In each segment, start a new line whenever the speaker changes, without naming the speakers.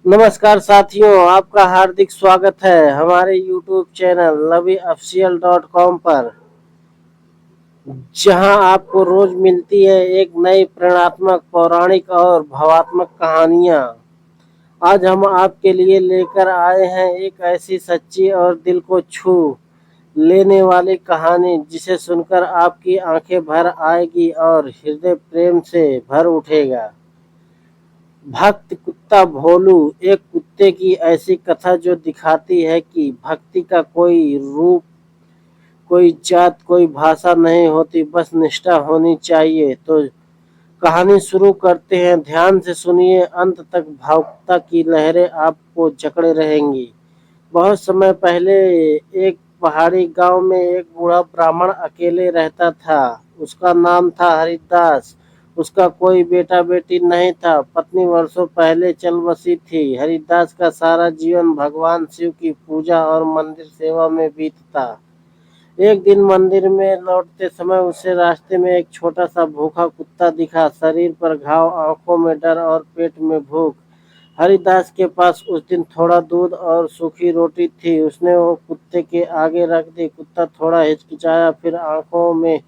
नमस्कार साथियों, आपका हार्दिक स्वागत है हमारे YouTube चैनल लवीऑफिशियल.com पर, जहां आपको रोज मिलती है एक नई प्रेरणात्मक, पौराणिक और भावात्मक कहानियां। आज हम आपके लिए लेकर आए हैं एक ऐसी सच्ची और दिल को छू लेने वाली कहानी जिसे सुनकर आपकी आंखें भर आएगी और हृदय प्रेम से भर उठेगा। भक्त कुत्ता भोलू, एक कुत्ते की ऐसी कथा जो दिखाती है कि भक्ति का कोई रूप, कोई जात, कोई भाषा नहीं होती, बस निष्ठा होनी चाहिए। तो कहानी शुरू करते हैं, ध्यान से सुनिए अंत तक, भावुकता की लहरें आपको जकड़े रहेंगी। बहुत समय पहले एक पहाड़ी गांव में एक बूढ़ा ब्राह्मण अकेले रहता था। उसका नाम था हरिदास। उसका कोई बेटा बेटी नहीं था। पत्नी वर्षों पहले चल बसी थी। हरिदास का सारा जीवन भगवान शिव की पूजा और मंदिर सेवा में बीतता। एक दिन मंदिर में लौटते समय उसे रास्ते में एक छोटा सा भूखा कुत्ता दिखा। शरीर पर घाव, आंखों में डर और पेट में भूख। हरिदास के पास उस दिन थोड़ा दूध और सूखी रोटी थी। उसने वो कुत्ते के आगे रख दी। कुत्ता थोड़ा हिचकिचाया, फिर आंखों में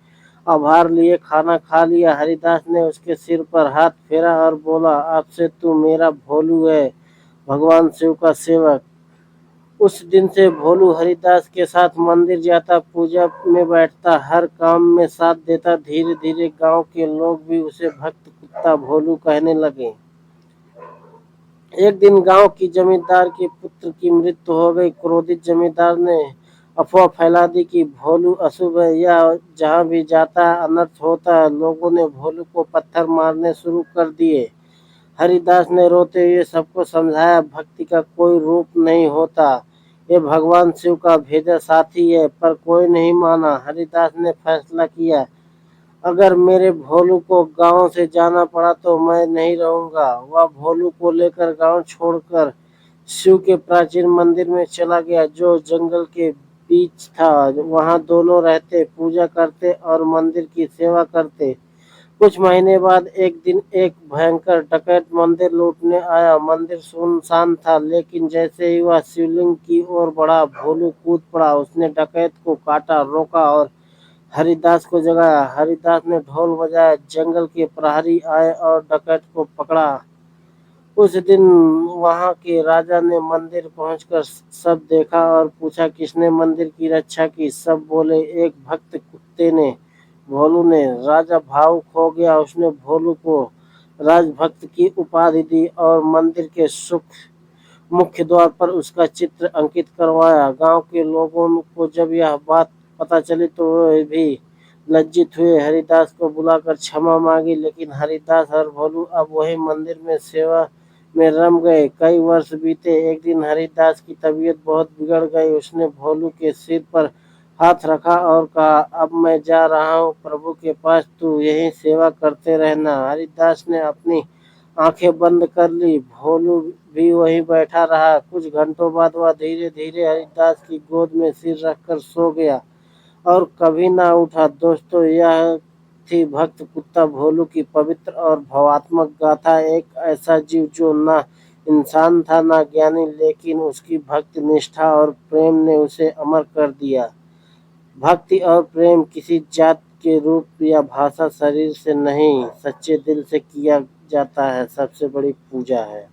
आभार लिए खाना खा लिया। हरिदास ने उसके सिर पर हाथ फेरा और बोला, अब से तू मेरा भोलू है, भगवान शिव का सेवक। उस दिन से भोलू हरिदास के साथ मंदिर जाता, पूजा में बैठता, हर काम में साथ देता। धीरे धीरे गांव के लोग भी उसे भक्त कुत्ता भोलू कहने लगे। एक दिन गांव की जमींदार के पुत्र की मृत्यु हो गई। क्रोधित जमींदार ने अफवाह फैला दी कि भोलू अशुभ है, या जहां भी जाता है अनर्थ होता है। लोगों ने भोलू को पत्थर मारने शुरू कर दिए। हरिदास ने रोते हुए सबको समझाया, भक्ति का कोई रूप नहीं होता, ये भगवान शिव का भेजा साथी है। पर कोई नहीं माना। हरिदास ने फैसला किया, अगर मेरे भोलू को गांव से जाना पड़ा तो मैं नहीं रहूंगा। वह भोलू को लेकर गांव छोड़कर शिव के प्राचीन मंदिर में चला गया, जो जंगल के बीच था। वहां दोनों रहते, पूजा करते और मंदिर की सेवा करते। कुछ महीने बाद एक दिन एक भयंकर डकैत मंदिर लूटने आया। मंदिर सुनसान था, लेकिन जैसे ही वह शिवलिंग की ओर बढ़ा, भोलू कूद पड़ा। उसने डकैत को काटा, रोका और हरिदास को जगाया। हरिदास ने ढोल बजाया, जंगल के प्रहरी आए और डकैत को पकड़ा। उस दिन वहां के राजा ने मंदिर पहुंचकर सब देखा और पूछा, किसने मंदिर की रक्षा की। सब बोले, एक भक्त कुत्ते ने, भोलू ने। राजा भावुक हो गया। उसने भोलू को राजभक्त की उपाधि दी और मंदिर के सुख मुख्य द्वार पर उसका चित्र अंकित करवाया। गांव के लोगों को जब यह बात पता चली तो वे भी लज्जित हुए। हरिदास को बुलाकर क्षमा मांगी, लेकिन हरिदास और भोलू अब वही मंदिर में सेवा में रम गए। कई वर्ष बीते। एक दिन हरिदास की तबीयत बहुत बिगड़ गई। उसने भोलू के सिर पर हाथ रखा और कहा, अब मैं जा रहा हूँ प्रभु के पास, तू यही सेवा करते रहना। हरिदास ने अपनी आंखें बंद कर ली। भोलू भी वहीं बैठा रहा। कुछ घंटों बाद वह धीरे धीरे हरिदास की गोद में सिर रखकर सो गया और कभी ना उठा। दोस्तों, यह थी भक्त कुत्ता भोलू की पवित्र और भावात्मक गाथा। एक ऐसा जीव जो ना इंसान था ना ज्ञानी, लेकिन उसकी भक्ति, निष्ठा और प्रेम ने उसे अमर कर दिया। भक्ति और प्रेम किसी जात के रूप या भाषा, शरीर से नहीं, सच्चे दिल से किया जाता है, सबसे बड़ी पूजा है।